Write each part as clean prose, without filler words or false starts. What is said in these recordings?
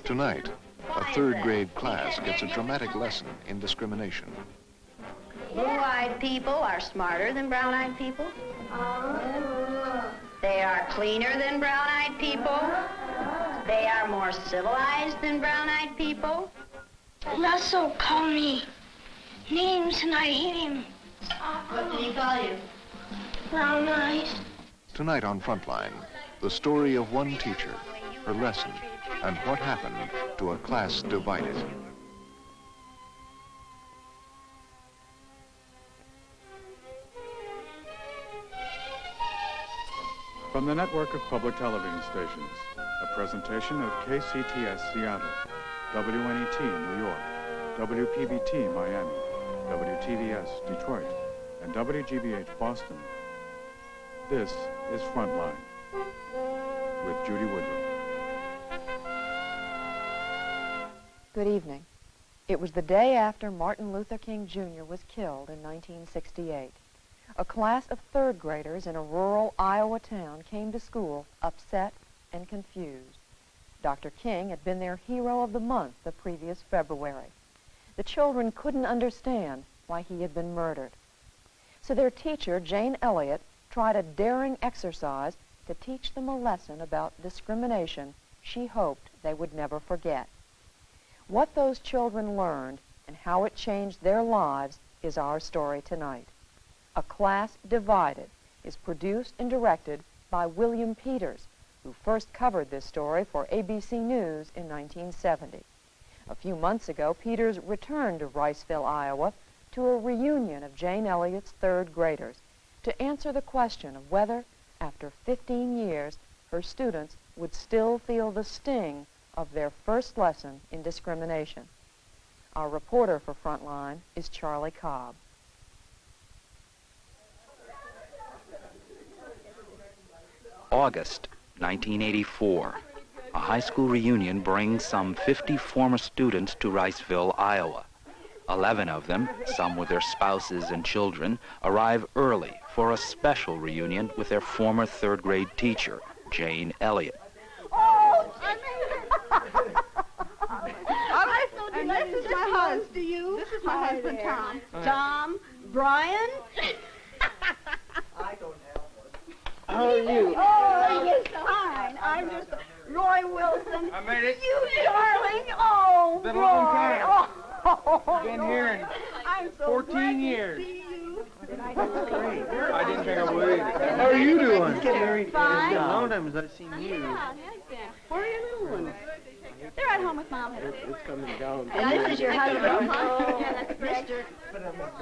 Tonight, a third grade class gets a dramatic lesson in discrimination. Blue-eyed people are smarter than brown-eyed people. They are cleaner than brown-eyed people. They are more civilized than brown-eyed people. Russell called me names and I hate him. What did he call you? Brown eyes. Tonight on Frontline, the story of one teacher, her lesson, and what happened to a class divided. From the network of public television stations, a presentation of KCTS Seattle, WNET New York, WPBT Miami, WTVS Detroit, and WGBH Boston. This is Frontline with Judy Woodruff. Good evening. It was the day after Martin Luther King Jr. was killed in 1968. A class of third graders in a rural Iowa town came to school upset and confused. Dr. King had been their hero of the month the previous February. The children couldn't understand why he had been murdered. So their teacher, Jane Elliott, tried a daring exercise to teach them a lesson about discrimination she hoped they would never forget. What those children learned and how it changed their lives is our story tonight. A Class Divided is produced and directed by William Peters, who first covered this story for ABC News in 1970. A few months ago, Peters returned to Riceville, Iowa, to a reunion of Jane Elliott's third graders to answer the question of whether, after 15 years, her students would still feel the sting of their first lesson in discrimination. Our reporter for Frontline is Charlie Cobb. August 1984. A high school reunion brings some 50 former students to Riceville, Iowa. 11 of them, some with their spouses and children, arrive early for a special reunion with their former third grade teacher, Jane Elliott. Oh, and this is my husband. To you. This is my husband, Tom. Tom, Brian. I don't have one. How are you? Oh, yes, fine. I'm just Roy Wilson. I made it. You darling. Oh, Been a Roy. long time. Oh, Been here in I'm so 14 glad years. To see you. I didn't think I would. How are you doing? Fine. It's been a long time since I've seen you. Yeah, it has been. Where are your little ones? They're at home with Mom. It's coming down. And this is your husband. Oh, Yeah, that's Mr.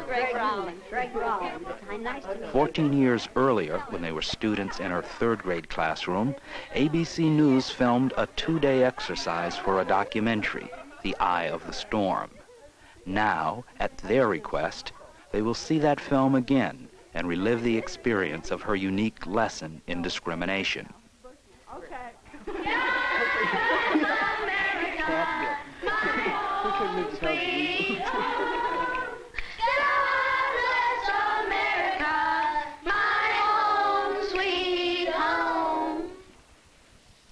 Greg Brown. Greg Brown. Nice to meet you. 14 years earlier, when they were students in her third grade classroom, ABC News filmed a 2-day exercise for a documentary, The Eye of the Storm. Now, at their request, they will see that film again and relive the experience of her unique lesson in discrimination.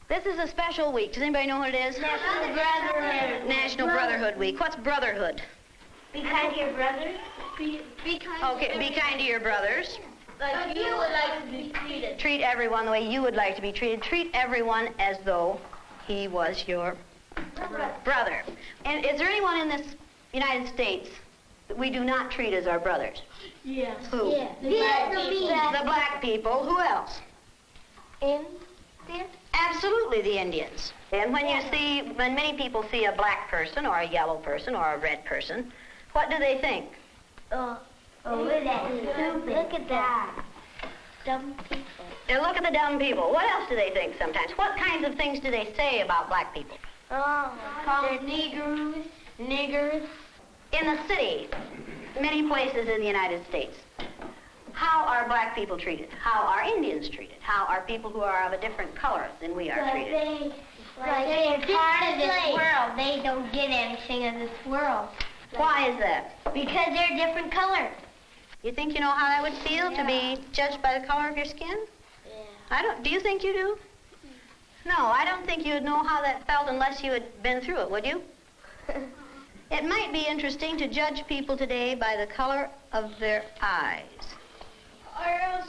This is a special week. Does anybody know what it is? National Brotherhood. National Brotherhood Week. What's brotherhood? Be kind to your brothers. Be kind. Okay, be kind to your brothers. Like you would like to be treated. Treat everyone the way you would like to be treated. Treat everyone as though he was your brother. And is there anyone in this United States that we do not treat as our brothers? Yes. Who? Yeah. The black people. Who else? Indians. Absolutely, the Indians. And when many people see a black person or a yellow person or a red person, what do they think? Oh, look at that. Dumb people. They look at the dumb people. What else do they think sometimes? What kinds of things do they say about black people? Oh, call them niggers. In the city, many places in the United States, how are black people treated? How are Indians treated? How are people who are of a different color than we are treated? They're part of this world. They don't get anything in this world. Why is that? Because they're different colors. You think you know how that would feel to be judged by the color of your skin? Yeah. I don't. Do you think you do? No, I don't think you'd know how that felt unless you had been through it, would you? It might be interesting to judge people today by the color of their eyes.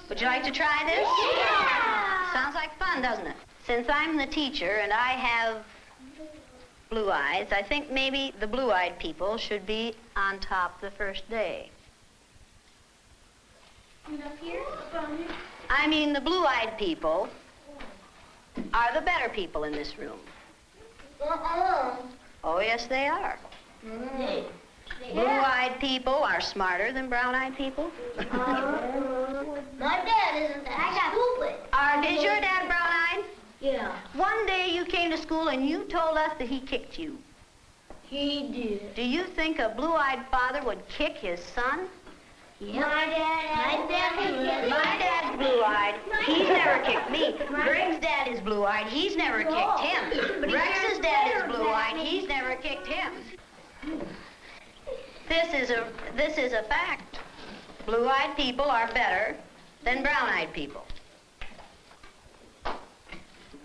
Would you like to try this? Yeah! Sounds like fun, doesn't it? Since I'm the teacher and I have blue eyes, I think maybe the blue-eyed people should be on top the first day. Up here? I mean, the blue-eyed people are the better people in this room. Oh, yes, they are. Blue-eyed people are smarter than brown-eyed people. My dad isn't that stupid. Is your dad brown-eyed? Yeah. One day you came to school and you told us that he kicked you. He did. Do you think a blue-eyed father would kick his son? Yeah. My dad's blue-eyed. He's never kicked me. Greg's dad is blue-eyed. He's never kicked him. Rex's dad is blue-eyed. He's never kicked him. This is a fact. Blue-eyed people are better than brown-eyed people.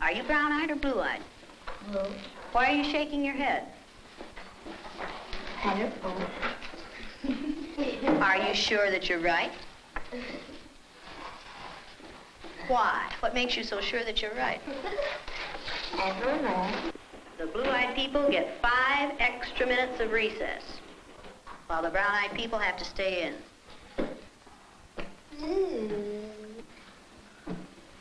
Are you brown-eyed or blue-eyed? Blue. Why are you shaking your head? I don't know. Are you sure that you're right? Why? What makes you so sure that you're right? I don't know. The blue-eyed people get 5 extra minutes of recess, while the brown-eyed people have to stay in.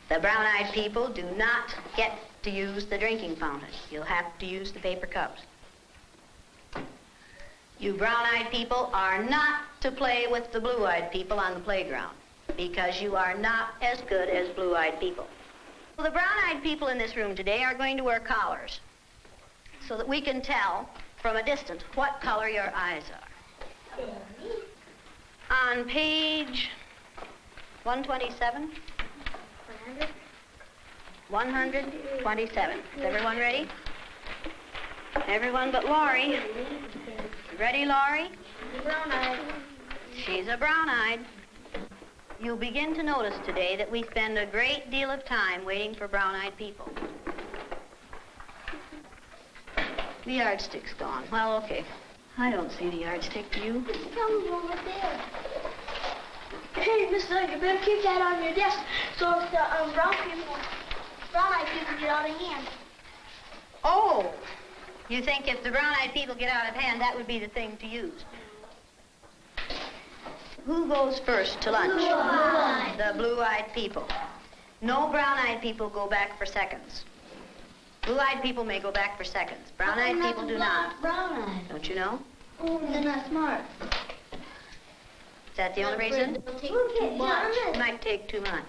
The brown-eyed people do not get to use the drinking fountain. You'll have to use the paper cups. You brown-eyed people are not to play with the blue-eyed people on the playground because you are not as good as blue-eyed people. Well, the brown-eyed people in this room today are going to wear collars so that we can tell from a distance what color your eyes are. On page 127. 127. Is everyone ready? Everyone but Laurie. Ready, Laurie? Brown-eyed. She's a brown-eyed. You'll begin to notice today that we spend a great deal of time waiting for brown-eyed people. The yardstick's gone. Well, okay. I don't see the yardstick. Do you? It's coming over there. Hey, mister, you better keep that on your desk so if the brown-eyed people get out of hand. Oh! You think if the brown-eyed people get out of hand, that would be the thing to use? Who goes first to lunch? Blue-eyed. The blue-eyed people. No brown-eyed people go back for seconds. Blue-eyed people may go back for seconds. Brown-eyed people do not. Brown-eyed. Don't you know? Oh, they're not smart. Is that the only reason? It'll take too much. It might take too much.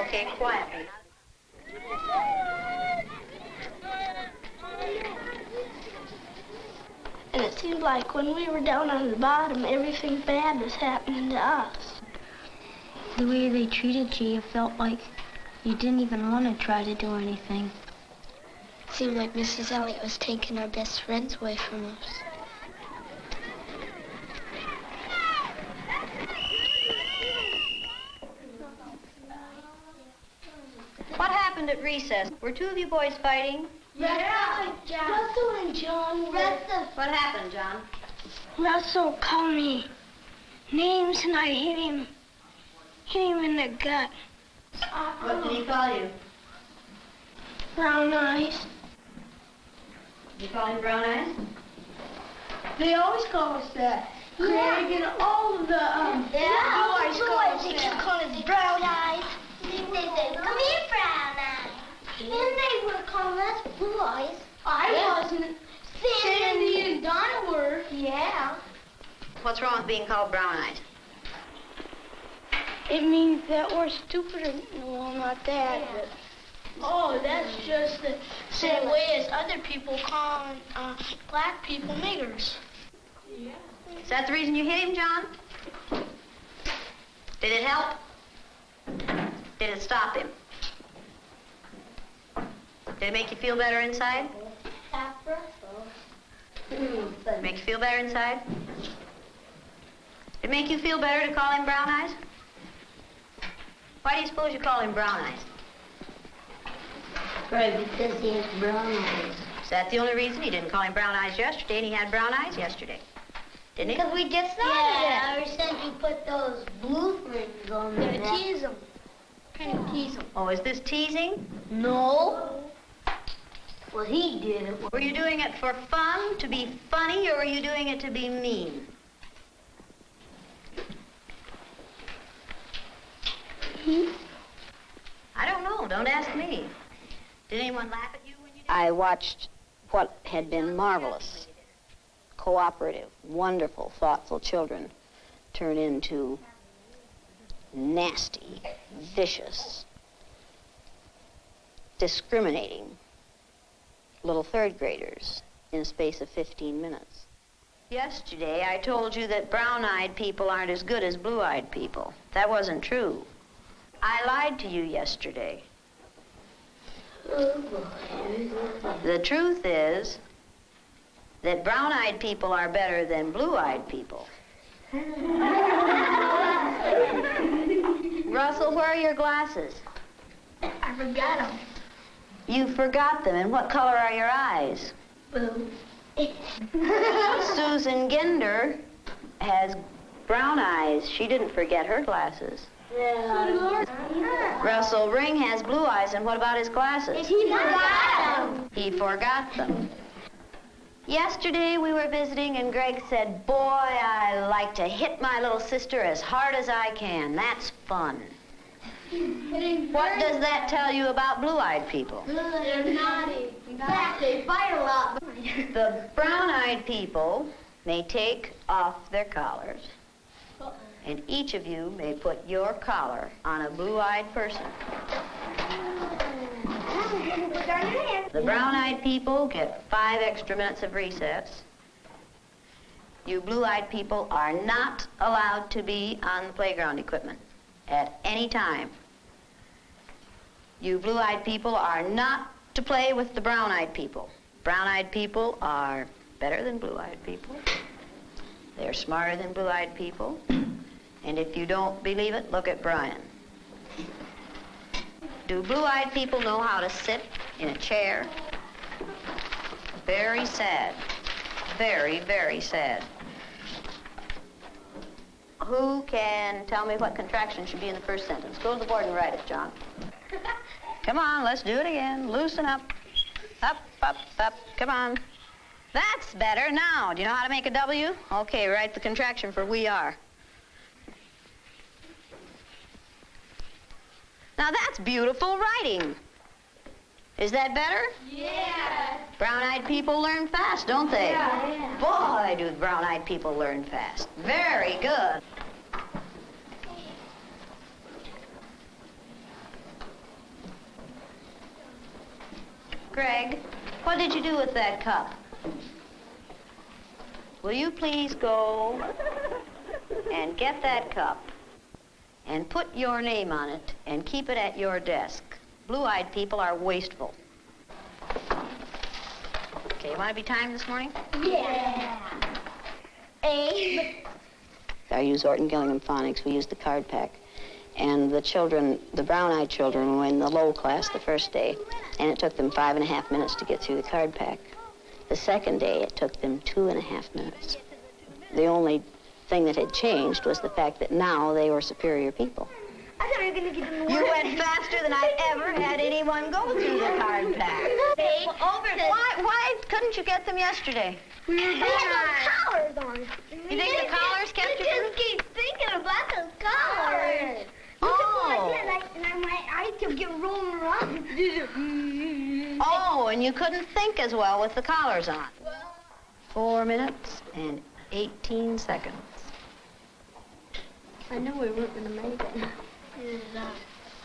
Okay, quietly. And it seemed like when we were down on the bottom, everything bad was happening to us. The way they treated you, you felt like you didn't even want to try to do anything. It seemed like Mrs. Elliott was taking our best friends away from us. What happened at recess? Were 2 of you boys fighting? Yeah. Russell and John. What happened, John? Russell called me names and I hit him in the gut. What did he call you? Brown eyes. Did you call him brown eyes? They always call us that. Greg and all of the boys call us that. They keep calling us brown eyes. They say, come here, brown eyes. And they were calling us blue eyes. I wasn't. Sandy and Donna were. Yeah. What's wrong with being called brown eyes? It means that we're stupider. Well, not that. But... Oh, that's just the same way as other people call black people niggers. Yeah. Is that the reason you hit him, John? Did it help? Did it stop him? Did it make you feel better inside? Make you feel better inside? Did it make you feel better to call him brown eyes? Why do you suppose you call him brown eyes? Right, because he has brown eyes. Is that the only reason? He didn't call him brown eyes yesterday, and he had brown eyes yesterday. Didn't he? Because we just started it. Ever since you put those blue things on there. To tease him. Kind of tease him. Oh, is this teasing? No. Well, he did it. Were you doing it for fun, to be funny, or were you doing it to be mean? I don't know. Don't ask me. Did anyone laugh at you when you did? I watched what had been marvelous, cooperative, wonderful, thoughtful children turn into nasty, vicious, discriminating little third graders in a space of 15 minutes. Yesterday, I told you that brown-eyed people aren't as good as blue-eyed people. That wasn't true. I lied to you yesterday. The truth is that brown-eyed people are better than blue-eyed people. Russell, where are your glasses? I forgot them. You forgot them. And what color are your eyes? Blue. Susan Ginder has brown eyes. She didn't forget her glasses. Yeah. Russell Ring has blue eyes, and what about his glasses? He forgot them. He forgot them. Yesterday we were visiting, and Greg said, "Boy, I like to hit my little sister as hard as I can. That's fun." What does that tell you about blue-eyed people? They're naughty. In fact, they fight a lot. The brown-eyed people may take off their collars, and each of you may put your collar on a blue-eyed person. The brown-eyed people get 5 extra minutes of recess. You blue-eyed people are not allowed to be on the playground equipment at any time. You blue-eyed people are not to play with the brown-eyed people. Brown-eyed people are better than blue-eyed people. They're smarter than blue-eyed people. And if you don't believe it, look at Brian. Do blue-eyed people know how to sit in a chair? Very sad. Very, very sad. Who can tell me what contraction should be in the first sentence? Go to the board and write it, John. Come on, let's do it again. Loosen up. Up, up, up. Come on. That's better. Now, do you know how to make a W? Okay, write the contraction for we are. Now, that's beautiful writing. Is that better? Yeah. Brown-eyed people learn fast, don't they? Yeah. Boy, do brown-eyed people learn fast. Very good. Greg, what did you do with that cup? Will you please go and get that cup and put your name on it and keep it at your desk? Blue-eyed people are wasteful. Okay, you want to be timed this morning? Yeah. A. I use Orton Gillingham phonics. We use the card pack. And the children, the brown-eyed children, were in the low class the first day, and it took them 5.5 minutes to get through the card pack. The second day, it took them 2.5 minutes. The only thing that had changed was the fact that now they were superior people. I thought you were going to get them. You went faster than I ever had anyone go through the card pack. Why couldn't you get them yesterday? We had those collars on. You think the collars kept you? I just keep thinking about those collars. Oh. I kept getting rolling around. Oh, and you couldn't think as well with the collars on. 4 minutes and 18 seconds. I knew we weren't going to make it.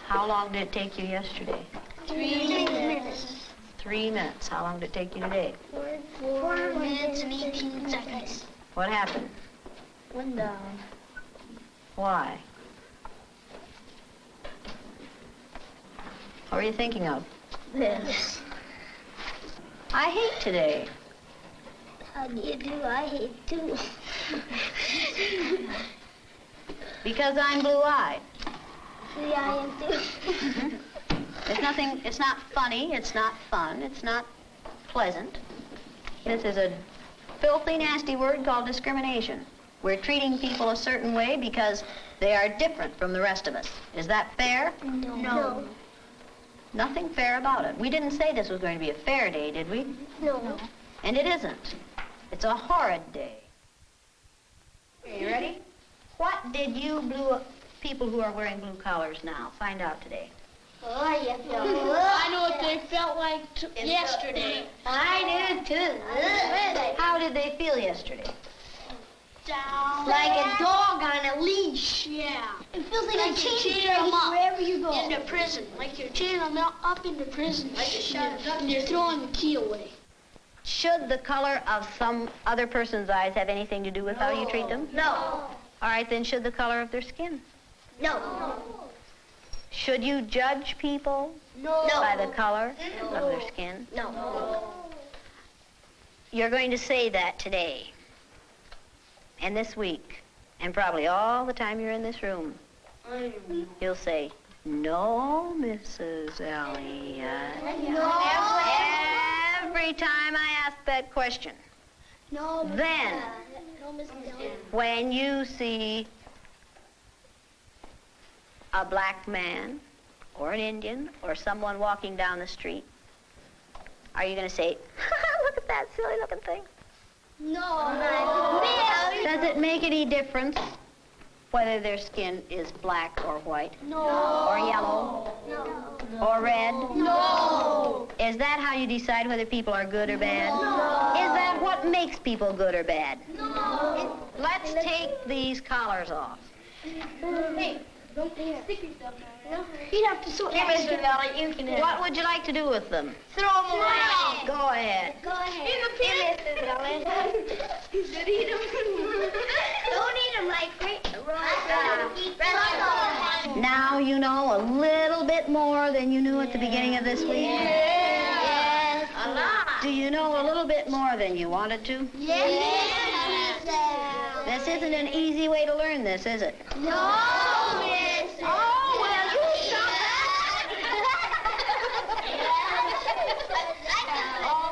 How long did it take you yesterday? 3 minutes. 3 minutes. How long did it take you today? 4 minutes and 18 seconds. What happened? Went down. Why? What were you thinking of? This. I hate today. How do you do? I hate too. Because I'm blue-eyed. See, I am too. There's nothing, it's not funny, it's not fun, it's not pleasant. This is a filthy, nasty word called discrimination. We're treating people a certain way because they are different from the rest of us. Is that fair? No. Nothing fair about it. We didn't say this was going to be a fair day, did we? No. And it isn't. It's a horrid day. Okay, you ready? What did you people who are wearing blue collars now find out today? Oh, yes. I know what they felt like yesterday. I did too. How did they feel yesterday? Down. Like a dog on a leash. Yeah. It feels like you're chaining them up wherever you go. Into prison. Like you're chaining them up into prison. Like you're shutting up and you're throwing the key away. Should the color of some other person's eyes have anything to do with how you treat them? No. All right, then should the color of their skin? No. Should you judge people by the color of their skin? No. You're going to say that today and this week and probably all the time you're in this room. You'll say, no, Mrs. Elliott. No. Every time I ask that question. No. Then, No, Mrs. Elliott. when you see a black man or an Indian or someone walking down the street, are you going to say, look at that silly looking thing? No. Does it make any difference whether their skin is black or white? No. Or yellow? No. Or red? No. Is that how you decide whether people are good or bad? No. Is that what makes people good or bad? No. Let's take these collars off. Hey, don't stick yourself down. No. You'd have to sort Mr. Elliott, you can What would you like to do with them? throw them away. Go ahead. Go ahead. In the pit. Mrs. Elliott. Should eat them. Don't eat them like great. Now you know a little bit more than you knew at the beginning of this week? Yes. A lot. Do you know a little bit more than you wanted to? Yes. This isn't an easy way to learn this, is it? No, Miss. Oh, well, you stop.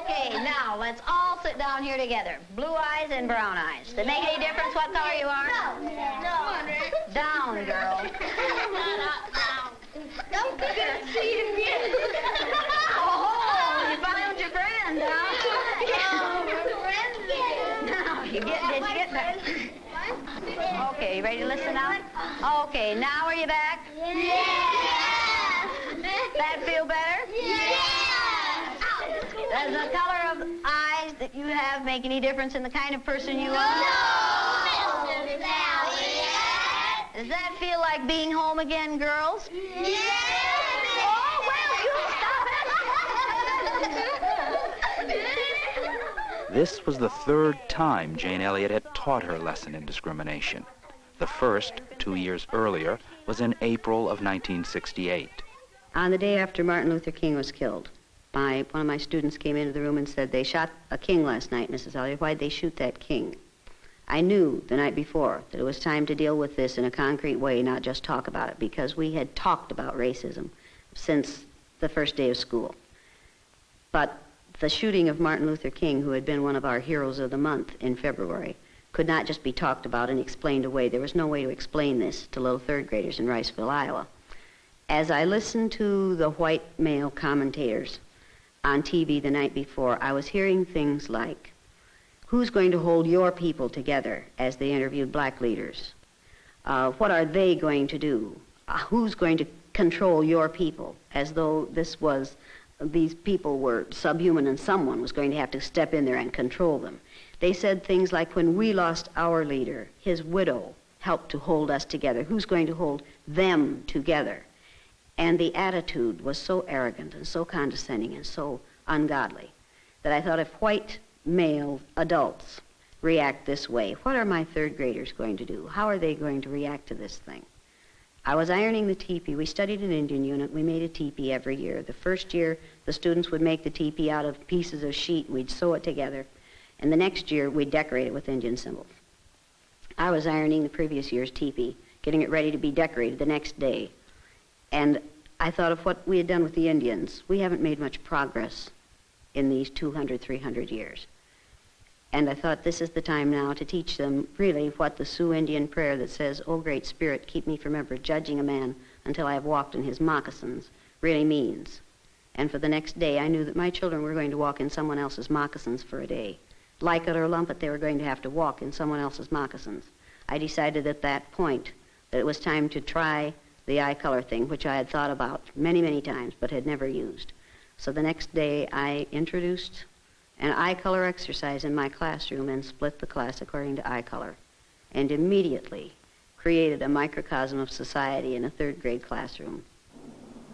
Okay, now let's all sit down here together. Blue eyes and brown eyes. Does it make any difference what color you are? No. Down, girl. Don't forget to see him again. Oh, you found your friend, huh? Now, did you get back? Okay, you ready to listen now? Okay, now are you back? Yes. That feel better? Yes. Does the color of eyes that you have make any difference in the kind of person you are? No, Mrs. Elliott. Does that feel like being home again, girls? Yes. Oh, well, you stop. This was the third time Jane Elliott had taught her lesson in discrimination. The first, 2 years earlier, was in April of 1968. On the day after Martin Luther King was killed, one of my students came into the room and said, they shot a king last night, Mrs. Elliott. Why'd they shoot that king? I knew the night before that it was time to deal with this in a concrete way, not just talk about it, because we had talked about racism since the first day of school. But the shooting of Martin Luther King, who had been one of our heroes of the month in February, could not just be talked about and explained away. There was no way to explain this to little third graders in Riceville, Iowa. As I listened to the white male commentators on TV the night before, I was hearing things like, who's going to hold your people together, as they interviewed black leaders? What are they going to do? Who's going to control your people? As though these people were subhuman and someone was going to have to step in there and control them. They said things like, when we lost our leader, his widow helped to hold us together. Who's going to hold them together? And the attitude was so arrogant and so condescending and so ungodly that I thought, if white male adults react this way, what are my third graders going to do? How are they going to react to this thing? I was ironing the teepee. We studied an Indian unit. We made a teepee every year. The first year, the students would make the teepee out of pieces of sheet. We'd sew it together. And the next year, we'd decorate it with Indian symbols. I was ironing the previous year's teepee, getting it ready to be decorated the next day. And I thought of what we had done with the Indians. We haven't made much progress in these 200, 300 years. And I thought this is the time now to teach them really what the Sioux Indian prayer that says, "O Great Spirit, keep me from ever judging a man until I have walked in his moccasins," really means. And for the next day, I knew that my children were going to walk in someone else's moccasins for a day. Like it or lump it, they were going to have to walk in someone else's moccasins. I decided at that point that it was time to try the eye color thing, which I had thought about many, many times, but had never used. So the next day, I introduced an eye color exercise in my classroom and split the class according to eye color, and immediately created a microcosm of society in a third grade classroom.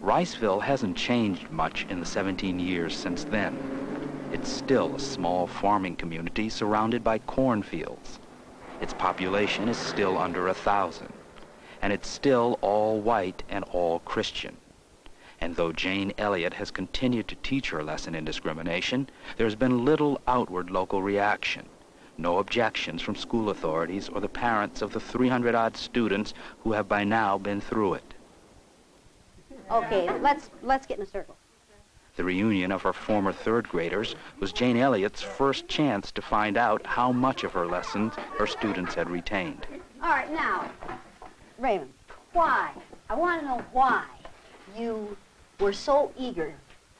Riceville hasn't changed much in the 17 years since then. It's still a small farming community surrounded by cornfields. Its population is still under 1,000, and it's still all white and all Christian. And though Jane Elliott has continued to teach her lesson in discrimination, there's been little outward local reaction. No objections from school authorities or the parents of the 300-odd students who have by now been through it. Okay, let's get in a circle. The reunion of her former third graders was Jane Elliott's first chance to find out how much of her lessons her students had retained. All right, now, Raymond, why? I want to know why you were so eager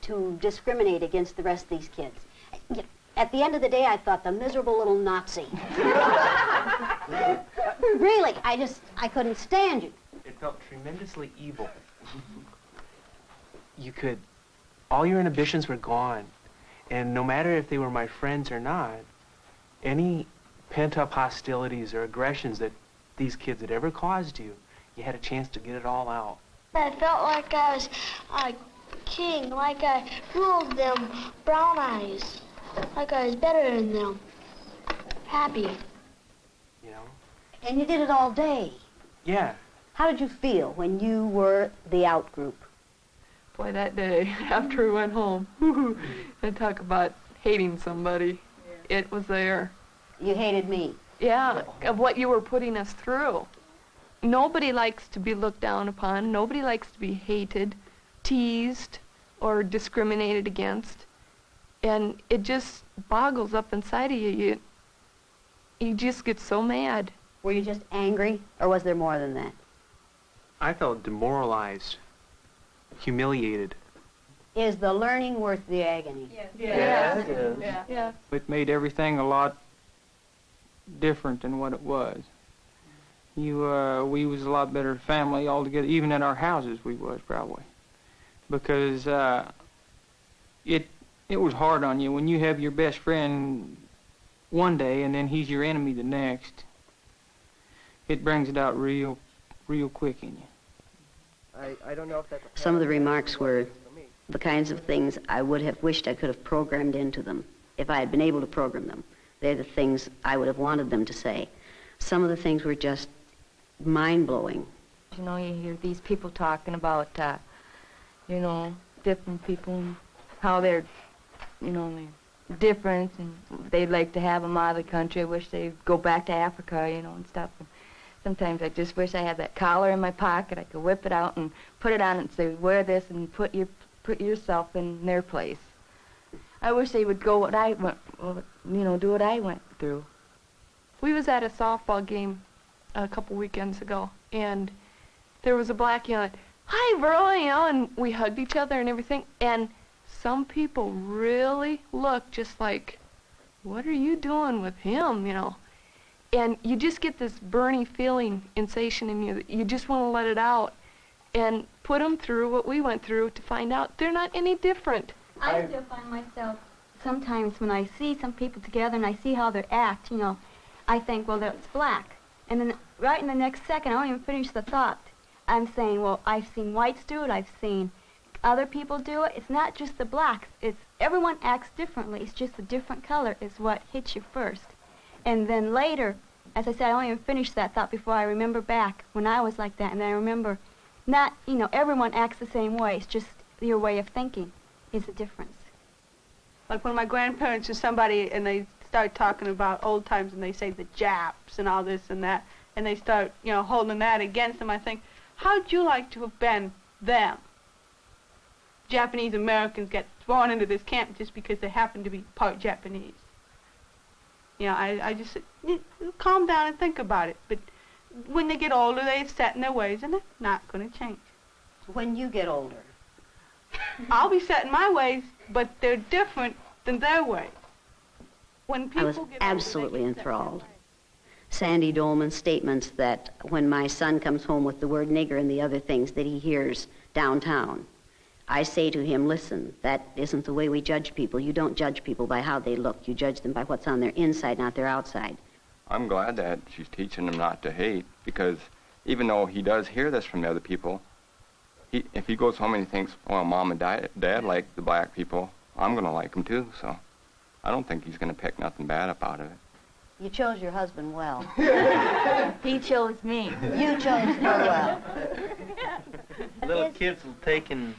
to discriminate against the rest of these kids. At the end of the day, I thought the miserable little Nazi. Really, I couldn't stand you. It felt tremendously evil. All your inhibitions were gone. And no matter if they were my friends or not, any pent-up hostilities or aggressions that these kids had ever caused you, you had a chance to get it all out. I felt like I was a king, like I ruled them brown eyes, like I was better than them. Happy. You know? And you did it all day. Yeah. How did you feel when you were the out group? Boy, that day, after we went home, and talk about hating somebody, it was there. You hated me? Yeah, of what you were putting us through. Nobody likes to be looked down upon. Nobody likes to be hated, teased, or discriminated against. And it just boggles up inside of you. You just get so mad. Were you just angry, or was there more than that? I felt demoralized, humiliated. Is the learning worth the agony? Yes. Yeah, it is. Yeah. It made everything a lot different than what it was. We was a lot better family altogether. Even in our houses, we was probably, because it was hard on you when you have your best friend one day and then he's your enemy the next. It brings it out real quick in you. I don't know if that's... Some of the remarks were the kinds of things I would have wished I could have programmed into them if I had been able to program them. They're the things I would have wanted them to say. Some of the things were just mind-blowing. You know, you hear these people talking about, different people, how they're, they're different, and they'd like to have them out of the country. I wish they'd go back to Africa, and stuff. And sometimes I just wish I had that collar in my pocket. I could whip it out and put it on and say, wear this and put yourself in their place. I wish they would go what I went, do what I went through. We was at a softball game a couple weekends ago, and there was a black yelling, "Hi, bro," and we hugged each other and everything, and some people really looked just like, what are you doing with him, And you just get this burning feeling, sensation in you that you just want to let it out and put them through what we went through to find out they're not any different. I still find myself sometimes when I see some people together and I see how they act, I think, well, that's black. And then right in the next second, I don't even finish the thought. I'm saying, well, I've seen whites do it, I've seen other people do it. It's not just the blacks. It's everyone acts differently. It's just a different color is what hits you first. And then later, as I said, I don't even finish that thought before I remember back when I was like that. And then I remember not, everyone acts the same way. It's just your way of thinking is the difference. Like when my grandparents or somebody, and they start talking about old times, and they say the Japs and all this and that, and they start, holding that against them, I think, how'd you like to have been them? Japanese Americans get thrown into this camp just because they happen to be part Japanese. You know, I just said, calm down and think about it. But when they get older, they're set in their ways, and they're not going to change. When you get older? I'll be set in my ways, but they're different than their ways. When people I was get absolutely enthralled. Sandy Dolman's statements that when my son comes home with the word nigger and the other things that he hears downtown, I say to him, listen, that isn't the way we judge people. You don't judge people by how they look. You judge them by what's on their inside, not their outside. I'm glad that she's teaching him not to hate, because even though he does hear this from the other people, if he goes home and he thinks, well, Mom and Dad like the black people, I'm going to like them too, so I don't think he's going to pick nothing bad up out of it. You chose your husband well. He chose me. You chose her well. Little kids will take and,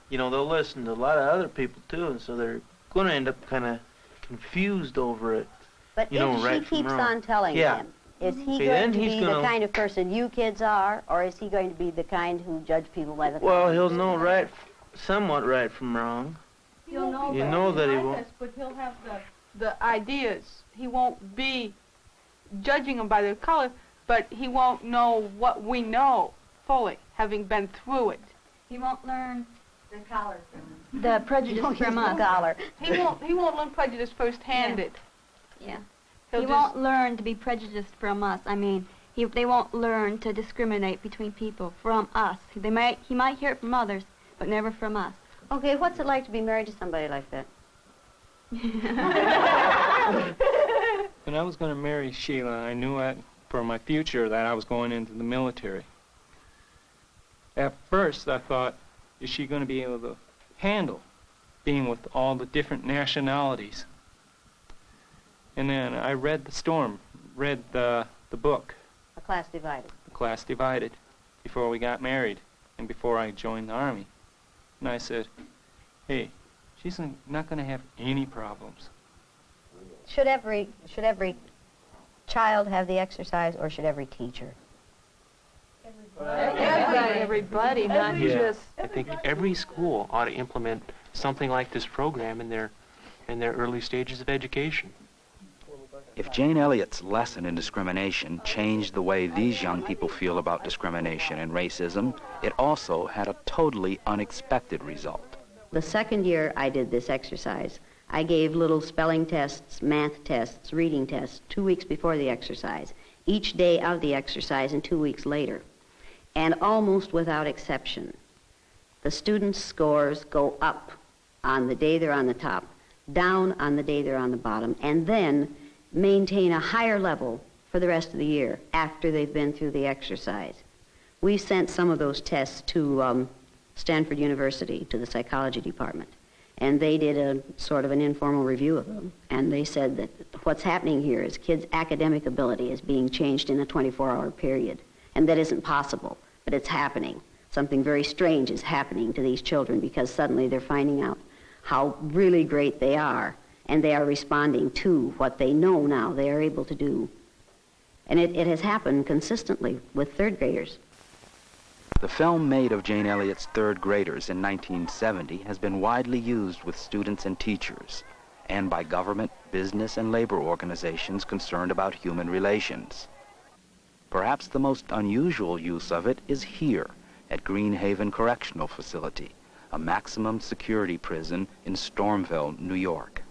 you know, they'll listen to a lot of other people too, and so they're going to end up kind of confused over it. But you know, if right she keeps from wrong. on telling him, is he going to be the kind of person you kids are, or is he going to be the kind who judge people by the Well, he'll know somewhat right from wrong. He'll know You that know he that he likes won't. us, but he'll have the ideas. He won't be judging them by their color, but he won't know what we know fully, having been through it. He won't learn the color from the prejudice from us. Collar. He won't learn prejudice first-handed. Yeah. He'll He just- won't learn to be prejudiced from us. I mean, they won't learn to discriminate between people from us. He might hear it from others, but never from us. Okay, what's it like to be married to somebody like that? When I was going to marry Sheila, I knew for my future that I was going into the military. At first, I thought, is she going to be able to handle being with all the different nationalities? And then I read the book, A Class Divided. The Class Divided, before we got married and before I joined the Army. And I said, hey, she's not going to have any problems. Should every child have the exercise, or should every teacher? Everybody, not just... I think every school ought to implement something like this program in their early stages of education. If Jane Elliott's lesson in discrimination changed the way these young people feel about discrimination and racism, it also had a totally unexpected result. The second year I did this exercise, I gave little spelling tests, math tests, reading tests 2 weeks before the exercise, each day of the exercise and 2 weeks later. And almost without exception, the students' scores go up on the day they're on the top, down on the day they're on the bottom, and then maintain a higher level for the rest of the year after they've been through the exercise. We sent some of those tests to Stanford University, to the psychology department, and they did a sort of an informal review of them, and they said that what's happening here is kids' academic ability is being changed in a 24-hour period, and that isn't possible, but it's happening. Something very strange is happening to these children because suddenly they're finding out how really great they are, and they are responding to what they know now they are able to do. And it has happened consistently with third graders. The film made of Jane Elliott's third graders in 1970 has been widely used with students and teachers, and by government, business, and labor organizations concerned about human relations. Perhaps the most unusual use of it is here at Greenhaven Correctional Facility, a maximum security prison in Stormville, New York.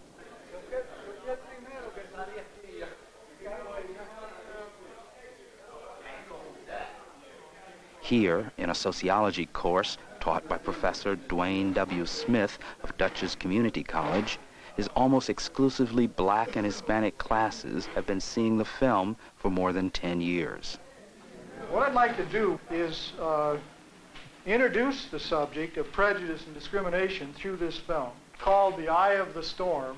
Here, in a sociology course taught by Professor Dwayne W. Smith of Dutchess Community College, his almost exclusively black and Hispanic classes have been seeing the film for more than 10 years. What I'd like to do is introduce the subject of prejudice and discrimination through this film, called The Eye of the Storm.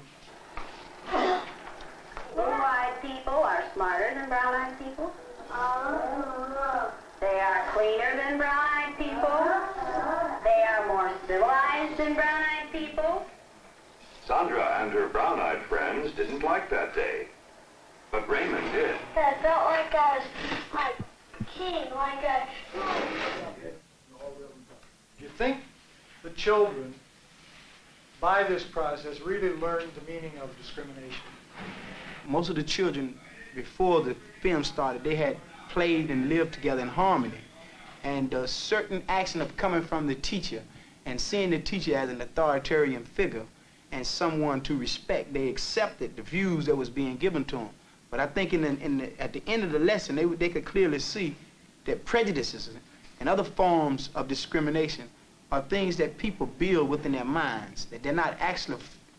Blue-eyed people are smarter than brown-eyed people. They are cleaner than brown-eyed people. They are more civilized than brown-eyed people. Sandra and her brown-eyed friends didn't like that day, but Raymond did. I felt like I was like king, like a... Do you think the children by this process, really learned the meaning of discrimination. Most of the children, before the film started, they had played and lived together in harmony. And a certain action of coming from the teacher and seeing the teacher as an authoritarian figure and someone to respect, they accepted the views that was being given to them. But I think at the end of the lesson, they could clearly see that prejudices and other forms of discrimination are things that people build within their minds, that they're not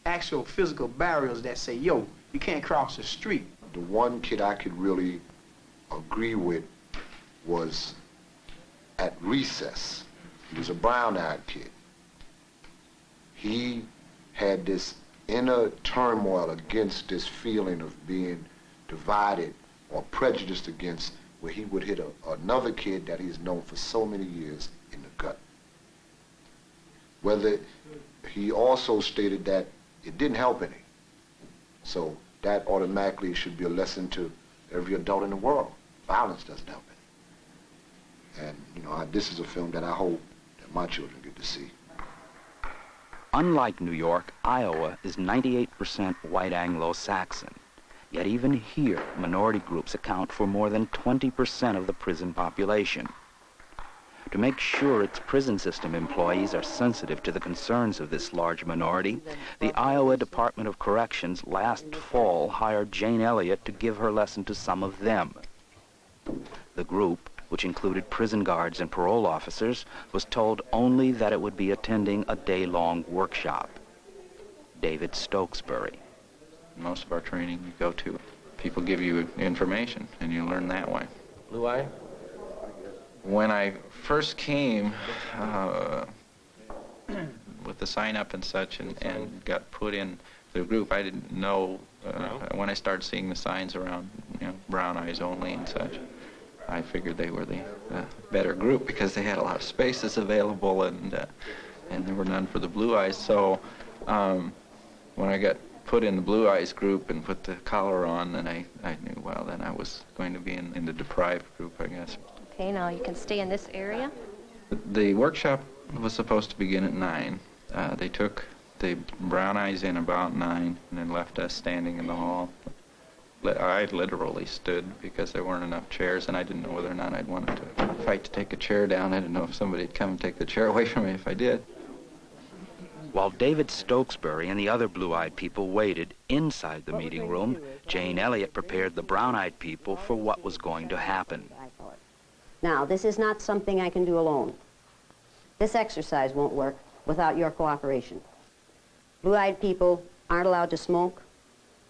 actual physical barriers that say, yo, you can't cross the street. The one kid I could really agree with was at recess. He was a brown-eyed kid. He had this inner turmoil against this feeling of being divided or prejudiced against, where he would hit another kid that he's known for so many years in the gut. Whether he also stated that it didn't help any. So that automatically should be a lesson to every adult in the world. Violence doesn't help any. And, you know, this is a film that I hope that my children get to see. Unlike New York, Iowa is 98% white Anglo-Saxon. Yet even here, minority groups account for more than 20% of the prison population. To make sure its prison system employees are sensitive to the concerns of this large minority, the Iowa Department of Corrections last fall hired Jane Elliott to give her lesson to some of them. The group, which included prison guards and parole officers, was told only that it would be attending a day-long workshop. David Stokesbury. Most of our training you go to, people give you information and you learn that way. Blue eye? When I first came with the sign up and such and got put in the group, I didn't know when I started seeing the signs around, you know, brown eyes only and such. I figured they were the better group because they had a lot of spaces available and there were none for the blue eyes. So when I got put in the blue eyes group and put the collar on, then I knew, well, then I was going to be in the deprived group, I guess. Okay, now you can stay in this area. The workshop was supposed to begin at 9. They took the brown eyes in about 9 and then left us standing in the hall. I literally stood because there weren't enough chairs, and I didn't know whether or not I'd wanted to fight to take a chair down. I didn't know if somebody'd come and take the chair away from me if I did. While David Stokesbury and the other blue-eyed people waited inside the meeting room, Jane Elliott prepared the brown-eyed people for what was going to happen. Now, this is not something I can do alone. This exercise won't work without your cooperation. Blue-eyed people aren't allowed to smoke.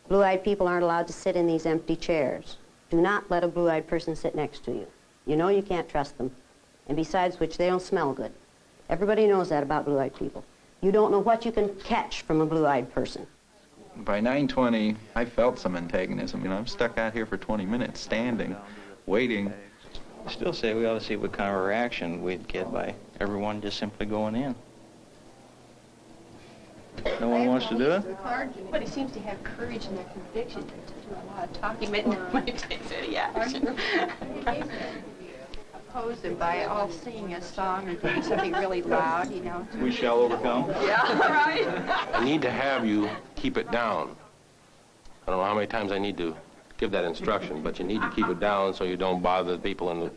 Blue-eyed people aren't allowed to sit in these empty chairs. Do not let a blue-eyed person sit next to you. You know you can't trust them. And besides which, they don't smell good. Everybody knows that about blue-eyed people. You don't know what you can catch from a blue-eyed person. By 9:20, I felt some antagonism. You know, I'm stuck out here for 20 minutes, standing, waiting. I still say we ought to see what kind of a reaction we'd get by everyone just simply going in. No one wants to do it? But he seems to have courage in their conviction to do a lot of talking, but nobody takes any action. Oppose them by all singing a song or doing something really loud, you know. We shall overcome. Yeah, right. I need to have you keep it down. I don't know how many times I need to give that instruction, but you need to keep it down so you don't bother the people in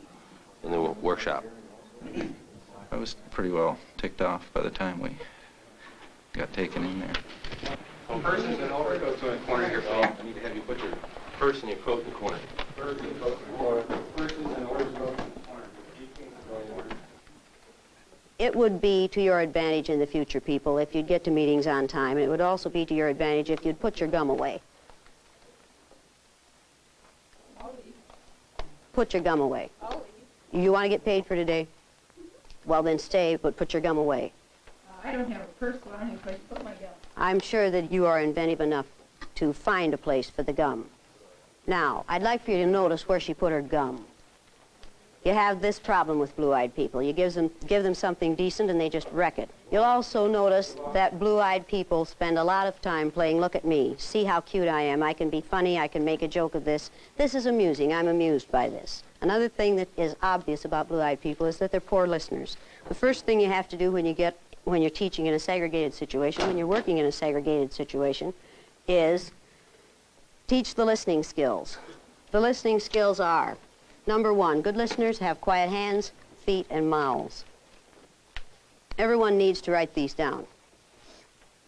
the workshop. I was pretty well ticked off by the time we got taken in there. Well, purses and overcoats in the corner here, Phil. I need to have you put your purse and your coat in the corner. Purse and coat in the corner. Purses and overcoats in the corner. It would be to your advantage in the future, people, if you'd get to meetings on time. And it would also be to your advantage if you'd put your gum away. Put your gum away. You want to get paid for today? Well, then stay, but put your gum away. I don't have a purse, so I don't have a place to put my gum. I'm sure that you are inventive enough to find a place for the gum. Now, I'd like for you to notice where she put her gum. You have this problem with blue-eyed people. You give them something decent and they just wreck it. You'll also notice that blue-eyed people spend a lot of time playing, look at me, see how cute I am. I can be funny, I can make a joke of this. This is amusing, I'm amused by this. Another thing that is obvious about blue-eyed people is that they're poor listeners. The first thing you have to do when you get when you're teaching in a segregated situation, when you're working in a segregated situation, is teach the listening skills. The listening skills are, number one, good listeners have quiet hands, feet, and mouths. Everyone needs to write these down.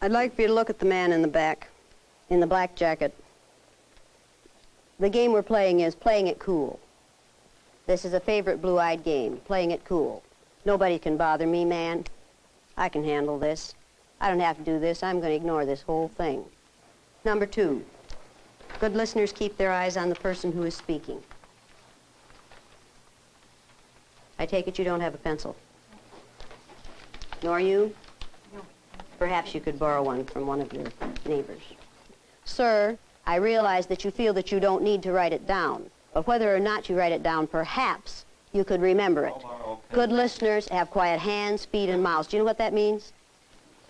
I'd like for you to look at the man in the back, in the black jacket. The game we're playing is playing it cool. This is a favorite blue-eyed game, playing it cool. Nobody can bother me, man. I can handle this. I don't have to do this. I'm going to ignore this whole thing. Number two, good listeners keep their eyes on the person who is speaking. I take it you don't have a pencil. Nor you? No. Perhaps you could borrow one from one of your neighbors. Sir, I realize that you feel that you don't need to write it down, but whether or not you write it down, perhaps you could remember it. Good listeners have quiet hands, feet, and mouths. Do you know what that means?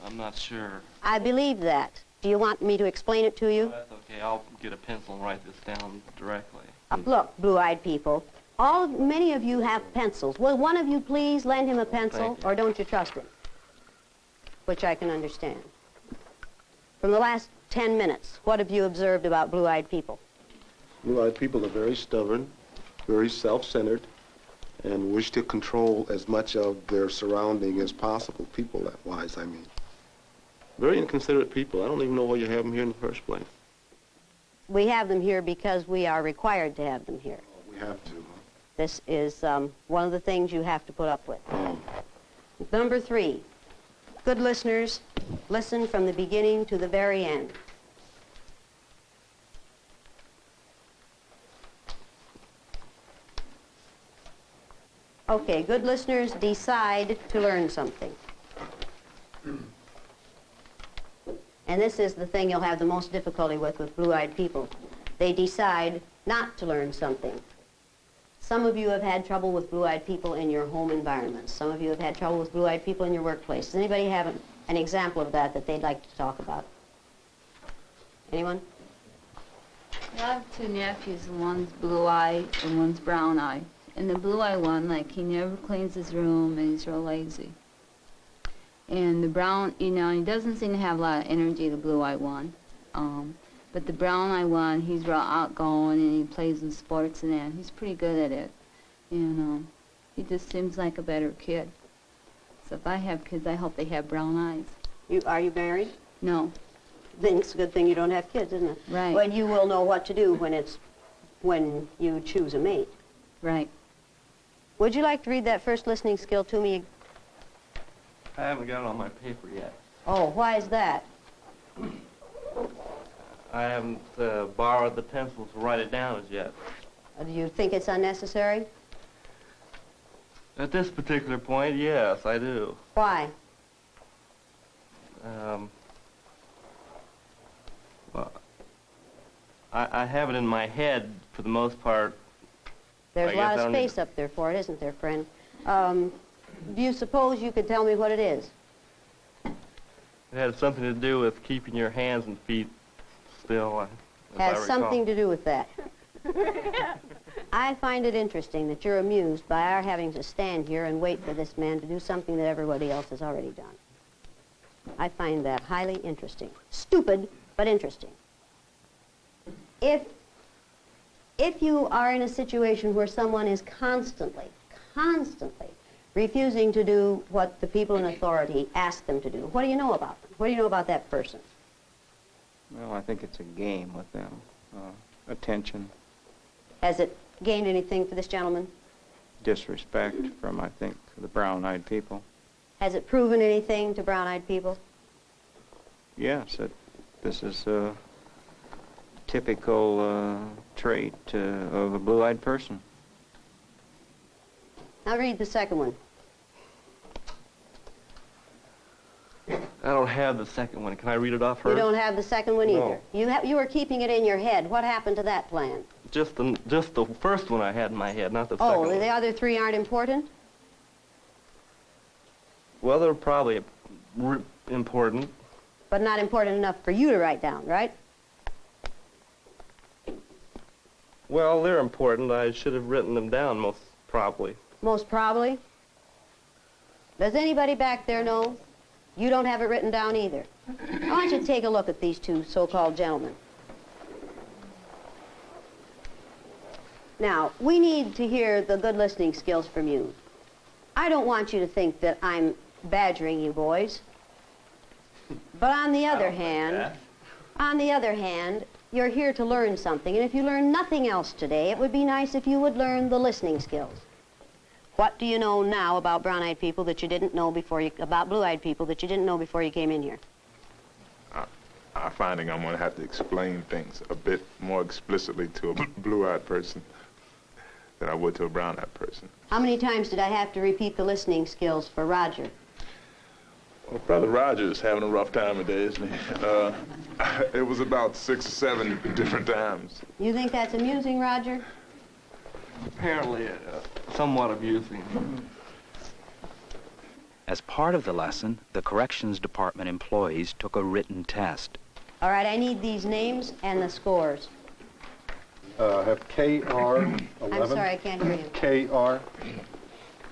I'm not sure. I believe that. Do you want me to explain it to you? That's okay. I'll get a pencil and write this down directly. Look, blue-eyed people, many of you have pencils. Will one of you please lend him a pencil, or don't you trust him? Which I can understand. From the last 10 minutes, what have you observed about blue-eyed people? Blue-eyed people are very stubborn, very self-centered, and wish to control as much of their surrounding as possible, people-wise, I mean. Very inconsiderate people. I don't even know why you have them here in the first place. We have them here because we are required to have them here. We have to. This is one of the things you have to put up with. Number three, good listeners listen from the beginning to the very end. Okay, good listeners decide to learn something. And this is the thing you'll have the most difficulty with blue-eyed people. They decide not to learn something. Some of you have had trouble with blue-eyed people in your home environments. Some of you have had trouble with blue-eyed people in your workplace. Does anybody have an example of that they'd like to talk about? Anyone? I have two nephews, one's blue-eyed and one's brown-eyed. And the blue-eyed one, like, he never cleans his room and he's real lazy. And the brown, you know, he doesn't seem to have a lot of energy, the blue-eyed one. But the brown-eyed one, he's real outgoing and he plays in sports and that. He's pretty good at it. And he just seems like a better kid. So if I have kids, I hope they have brown eyes. Are you married? No. Then it's a good thing you don't have kids, isn't it? Right. When you will know what to do when you choose a mate. Right. Would you like to read that first listening skill to me? I haven't got it on my paper yet. Oh, why is that? I haven't borrowed the pencil to write it down as yet. Do you think it's unnecessary? At this particular point, yes, I do. Why? Well, I have it in my head for the most part. There's a lot of space up there for it, isn't there, friend? Do you suppose you could tell me what it is? It had something to do with keeping your hands and feet still. Has something to do with that. I find it interesting that you're amused by our having to stand here and wait for this man to do something that everybody else has already done. I find that highly interesting. Stupid, but interesting. If you are in a situation where someone is constantly refusing to do what the people in authority ask them to do, what do you know about them? What do you know about that person? Well, I think it's a game with them. Attention. Has it gained anything for this gentleman? Disrespect from, I think, the brown-eyed people. Has it proven anything to brown-eyed people? Yes, this is a typical trait of a blue-eyed person. Now read the second one. I don't have the second one. Can I read it off her? You don't have the second one either. No. You were keeping it in your head. What happened to that plan? Just the first one I had in my head, not the second one. Oh, the other three aren't important? Well, they're probably important. But not important enough for you to write down, right? Well, they're important. I should have written them down, most probably. Most probably? Does anybody back there know You don't have it written down either. I want you to take a look at these two so-called gentlemen. Now, we need to hear the good listening skills from you. I don't want you to think that I'm badgering you boys. But on the other hand, you're here to learn something, and if you learn nothing else today, it would be nice if you would learn the listening skills. What do you know now about brown-eyed people that you didn't know before you, about blue-eyed people that you didn't know before you came in here? I'm finding I'm going to have to explain things a bit more explicitly to a blue-eyed person than I would to a brown-eyed person. How many times did I have to repeat the listening skills for Roger? Well, Brother Roger's having a rough time today, isn't he? It was about 6 or 7 different times. You think that's amusing, Roger? Apparently, somewhat amusing. As part of the lesson, the corrections department employees took a written test. All right, I need these names and the scores. I have KR11. I'm sorry, I can't hear you. KR,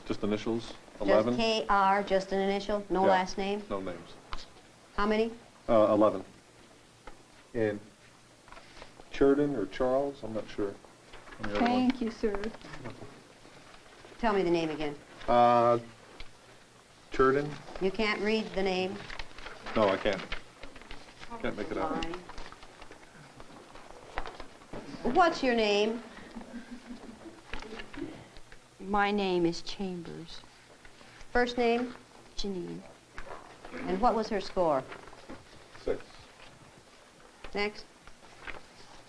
just initials, 11. Just KR, just an initial, no last name? No names. How many? 11. And Churden or Charles, I'm not sure. on the other one. Thank you, sir. Tell me the name again. Churden? You can't read the name? No, I can't. Can't make it out. What's your name? My name is Chambers. First name? Janine. And what was her score? 6. Next.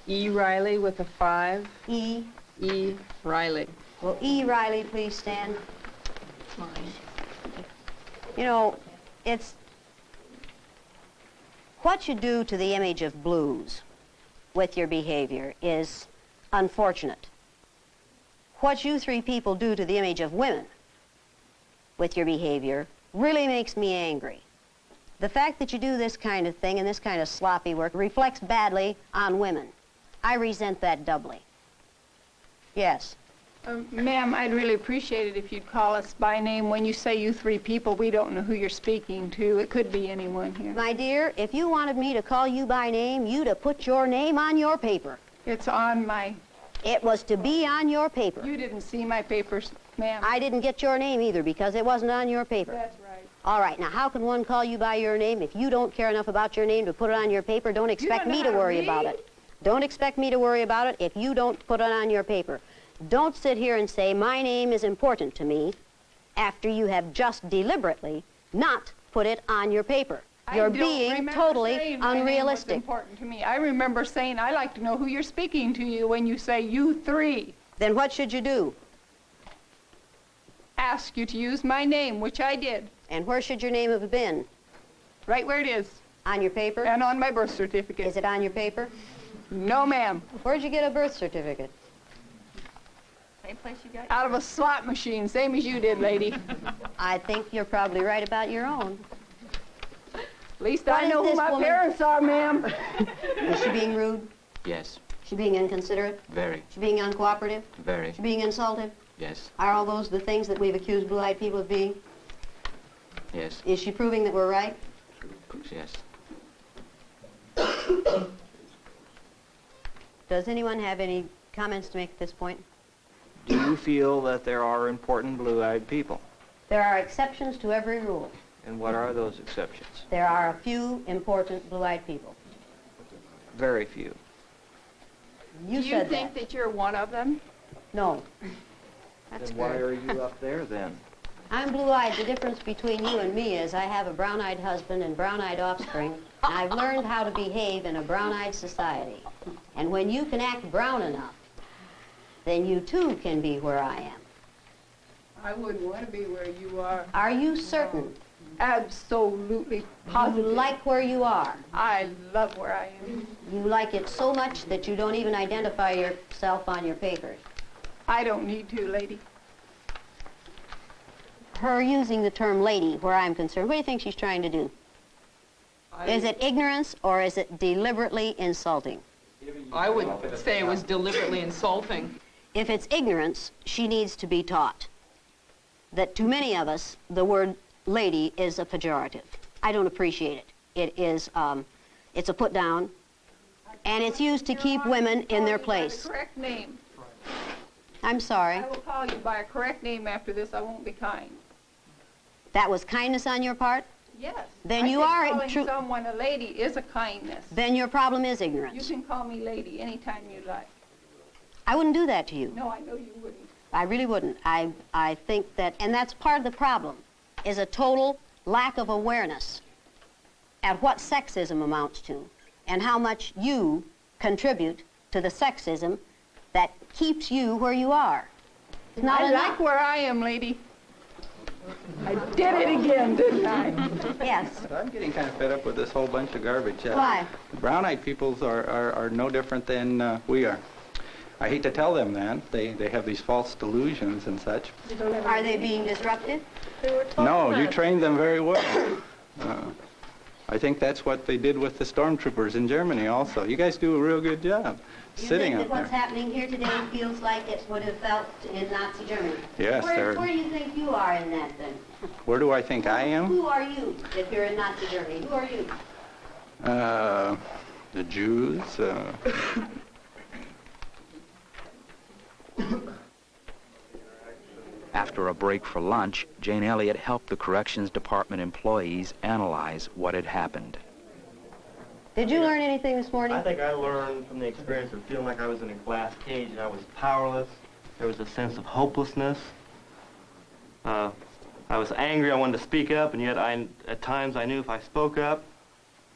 E. Riley with a 5. E. E. Riley. Will E. Riley please stand? You know, it's what you do to the image of blues with your behavior is unfortunate. What you three people do to the image of women with your behavior really makes me angry. The fact that you do this kind of thing and this kind of sloppy work reflects badly on women. I resent that doubly. Yes. Ma'am, I'd really appreciate it if you'd call us by name. When you say you three people, we don't know who you're speaking to. It could be anyone here. My dear, if you wanted me to call you by name, you'd have put your name on your paper. It's on my... It was to be on your paper. You didn't see my papers, ma'am. I didn't get your name either because it wasn't on your paper. That's right. All right, now how can one call you by your name if you don't care enough about your name to put it on your paper? Don't expect me to worry about it. Don't expect me to worry about it if you don't put it on your paper. Don't sit here and say my name is important to me after you have just deliberately not put it on your paper. You're being totally unrealistic. Important to me. I remember saying I like to know who you're speaking to you when you say you three. Then what should you do? Ask you to use my name, which I did. And where should your name have been? Right where it is. On your paper? And on my birth certificate. Is it on your paper? No, ma'am. Where'd you get a birth certificate? Same place you got. Out of a slot machine, same as you did, lady. I think you're probably right about your own. At least I know who my parents are, ma'am. Is she being rude? Yes. She being inconsiderate? Very. She being uncooperative? Very. She being insultive? Yes. Are all those the things that we've accused blue-eyed people of being? Yes. Is she proving that we're right? Yes. Does anyone have any comments to make at this point? Do you feel that there are important blue-eyed people? There are exceptions to every rule. And what are those exceptions? There are a few important blue-eyed people. Very few. You Do you said think that you're one of them? No. That's Then why are you up there then? I'm blue-eyed. The difference between you and me is I have a brown-eyed husband and brown-eyed offspring, and I've learned how to behave in a brown-eyed society. And when you can act brown enough, then you too can be where I am. I wouldn't want to be where you are. Are you certain? Absolutely positive. You like where you are? I love where I am. You like it so much that you don't even identify yourself on your papers. I don't need to, lady. Her using the term lady, where I'm concerned, what do you think she's trying to do? Is it ignorance or is it deliberately insulting? I would say it was deliberately insulting. If it's ignorance, she needs to be taught that to many of us, the word lady is a pejorative. I don't appreciate it. It is, it's a put down, and it's used to keep women in their place. Correct name. I'm sorry. I will call you by a correct name after this. I won't be kind. That was kindness on your part? Yes. Then I you think are calling true. someone a lady is a kindness. Then your problem is ignorance. You can call me lady anytime you like. I wouldn't do that to you. No, I know you wouldn't. I really wouldn't. I think that, and that's part of the problem, is a total lack of awareness at what sexism amounts to and how much you contribute to the sexism that keeps you where you are. It's not I enough. like where I am, lady. I did it again, didn't I? Yes. I'm getting kind of fed up with this whole bunch of garbage. Why? The brown-eyed peoples are no different than we are. I hate to tell them that. They have these false delusions and such. Are they being disruptive? No, you trained them very well. I think that's what they did with the stormtroopers in Germany also. You guys do a real good job sitting You think up that what's there. happening here today feels like it would have felt in Nazi Germany? Yes, Where they're- do you think you are in that then? Where do I think I am? Who are you if you're in Nazi Germany? Who are you? The Jews. After a break for lunch, Jane Elliott helped the Corrections Department employees analyze what had happened. Did you learn anything this morning? I think I learned from the experience of feeling like I was in a glass cage and I was powerless. There was a sense of hopelessness. I was angry. I wanted to speak up, and yet at times I knew if I spoke up,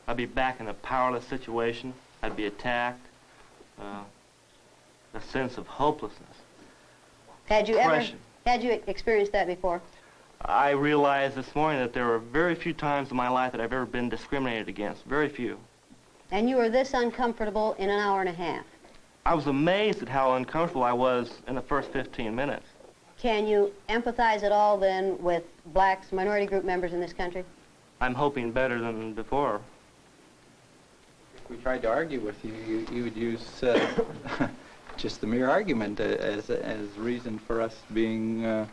I'd be back in a powerless situation. I'd be attacked. A sense of hopelessness. Had you Depression. Had you experienced that before? I realized this morning that there were very few times in my life that I've ever been discriminated against. Very few. And you were this uncomfortable in an hour and a half. I was amazed at how uncomfortable I was in the first 15 minutes. Can you empathize at all then with blacks, minority group members in this country? I'm hoping better than before. If we tried to argue with you, you would use just the mere argument as reason for us being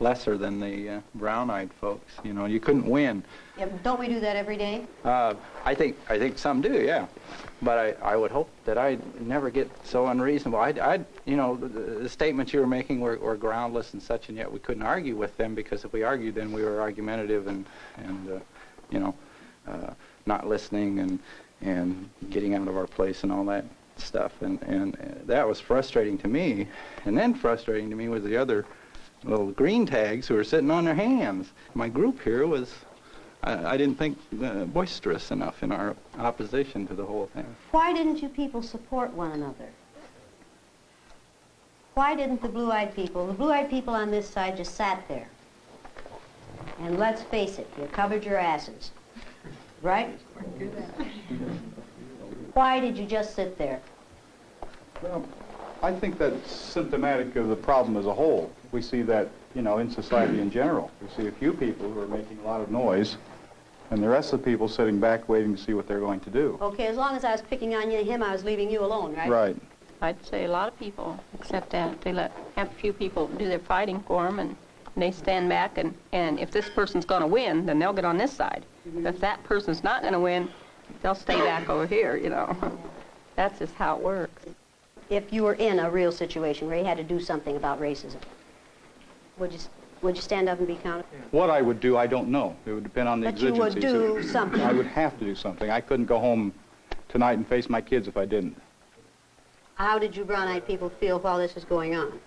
lesser than the brown-eyed folks. You know, you couldn't win. Yeah, don't we do that every day? I think some do, yeah. But I would hope that I'd never get so unreasonable. You know, the statements you were making were groundless and such, and yet we couldn't argue with them, because if we argued, then we were argumentative and you know, not listening and getting out of our place and all that stuff. And that was frustrating to me. And then frustrating to me was the other little green tags who were sitting on their hands. My group here was, I didn't think boisterous enough in our opposition to the whole thing. Why didn't you people support one another? Why didn't the blue-eyed people on this side just sat there? And let's face it, you covered your asses, right? Why did you just sit there? Well, I think that's symptomatic of the problem as a whole. We see that, you know, in society in general. We see a few people who are making a lot of noise, and the rest of the people sitting back waiting to see what they're going to do. Okay, as long as I was picking on him, I was leaving you alone, right? Right. I'd say a lot of people accept that. They have a few people do their fighting for them, and they stand back, and if this person's going to win, then they'll get on this side. If that person's not going to win, they'll stay back over here, you know. That's just how it works. If you were in a real situation where you had to do something about racism, would you stand up and be counted? What I would do, I don't know. It would depend on the But you would exigencies. do something. I would have to do something. I couldn't go home tonight and face my kids if I didn't. How did you brown-eyed people feel while this was going on?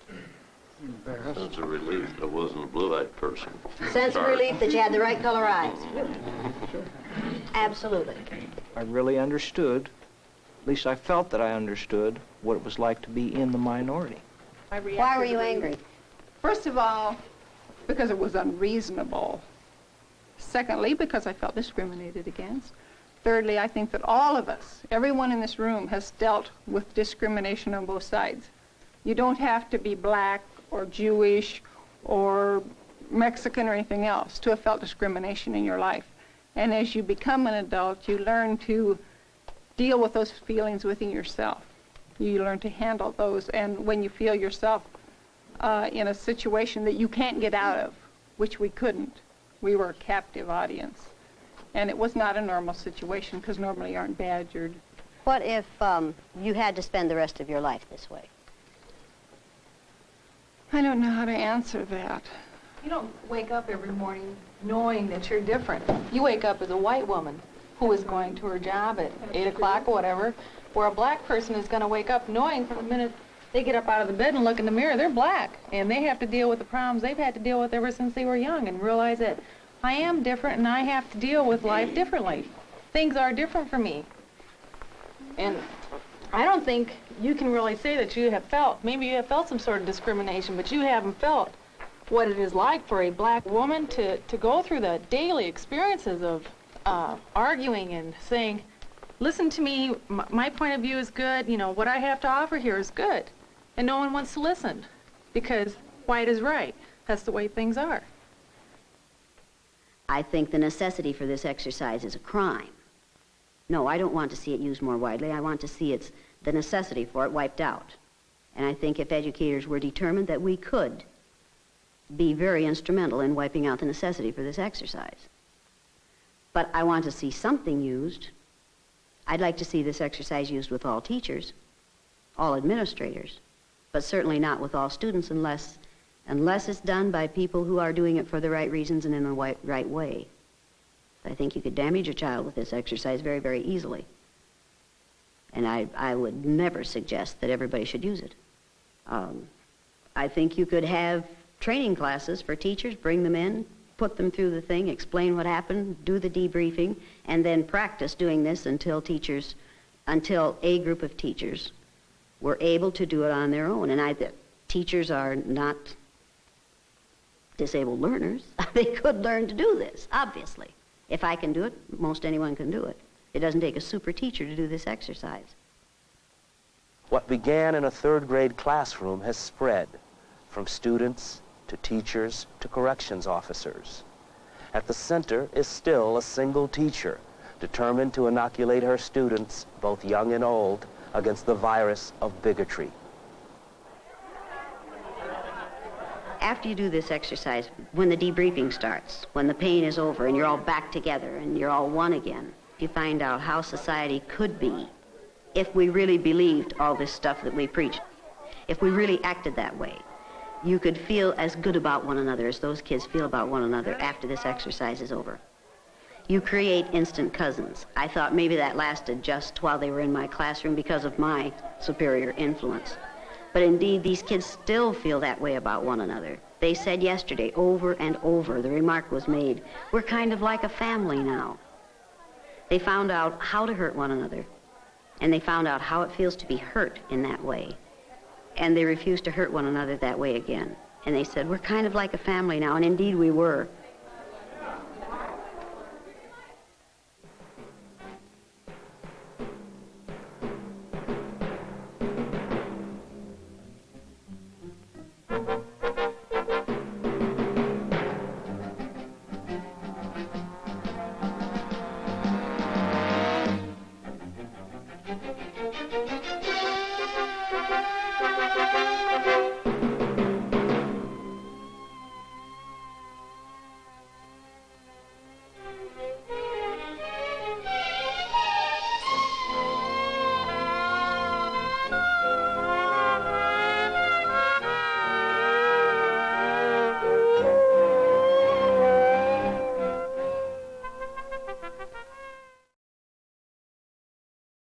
Sense of relief I wasn't a blue-eyed person. Sense of Sorry. relief that you had the right color eyes. Absolutely. I really understood, at least I felt that I understood, what it was like to be in the minority. Why were you angry? First of all, because it was unreasonable. Secondly, because I felt discriminated against. Thirdly, I think that all of us, everyone in this room, has dealt with discrimination on both sides. You don't have to be black or Jewish or Mexican or anything else to have felt discrimination in your life. And as you become an adult, you learn to deal with those feelings within yourself. You learn to handle those, and when you feel yourself in a situation that you can't get out of, which we couldn't, we were a captive audience, And it was not a normal situation, because normally you aren't badgered. What if you had to spend the rest of your life this way? I don't know how to answer that. You don't wake up every morning knowing that you're different. You wake up as a white woman who is going to her job at 8 o'clock or whatever, where a black person is going to wake up knowing from the minute they get up out of the bed and look in the mirror, they're black, and they have to deal with the problems they've had to deal with ever since they were young, and realize that I am different and I have to deal with life differently. Things are different for me. And I don't think you can really say that you have felt, maybe you have felt some sort of discrimination, but you haven't felt what it is like for a black woman to go through the daily experiences of arguing and saying, listen to me, my point of view is good, you know, what I have to offer here is good. And no one wants to listen because white is right. That's the way things are. I think the necessity for this exercise is a crime. No, I don't want to see it used more widely. I want to see the necessity for it wiped out. And I think if educators were determined that we could be very instrumental in wiping out the necessity for this exercise. But I want to see something used. I'd like to see this exercise used with all teachers, all administrators, but certainly not with all students unless it's done by people who are doing it for the right reasons and in the right way. I think you could damage a child with this exercise very, very easily. And I would never suggest that everybody should use it. I think you could have training classes for teachers, bring them in, put them through the thing, explain what happened, do the debriefing, and then practice doing this until a group of teachers were able to do it on their own. And teachers are not disabled learners. They could learn to do this, obviously. If I can do it, most anyone can do it. It doesn't take a super teacher to do this exercise. What began in a third-grade classroom has spread from students to teachers to corrections officers. At the center is still a single teacher, determined to inoculate her students, both young and old, against the virus of bigotry. After you do this exercise, when the debriefing starts, when the pain is over and you're all back together and you're all one again, you find out how society could be if we really believed all this stuff that we preached. If we really acted that way, you could feel as good about one another as those kids feel about one another after this exercise is over. You create instant cousins. I thought maybe that lasted just while they were in my classroom because of my superior influence. But indeed, these kids still feel that way about one another. They said yesterday, over and over, the remark was made, we're kind of like a family now. They found out how to hurt one another, and they found out how it feels to be hurt in that way. And they refused to hurt one another that way again. And they said, we're kind of like a family now, and indeed we were.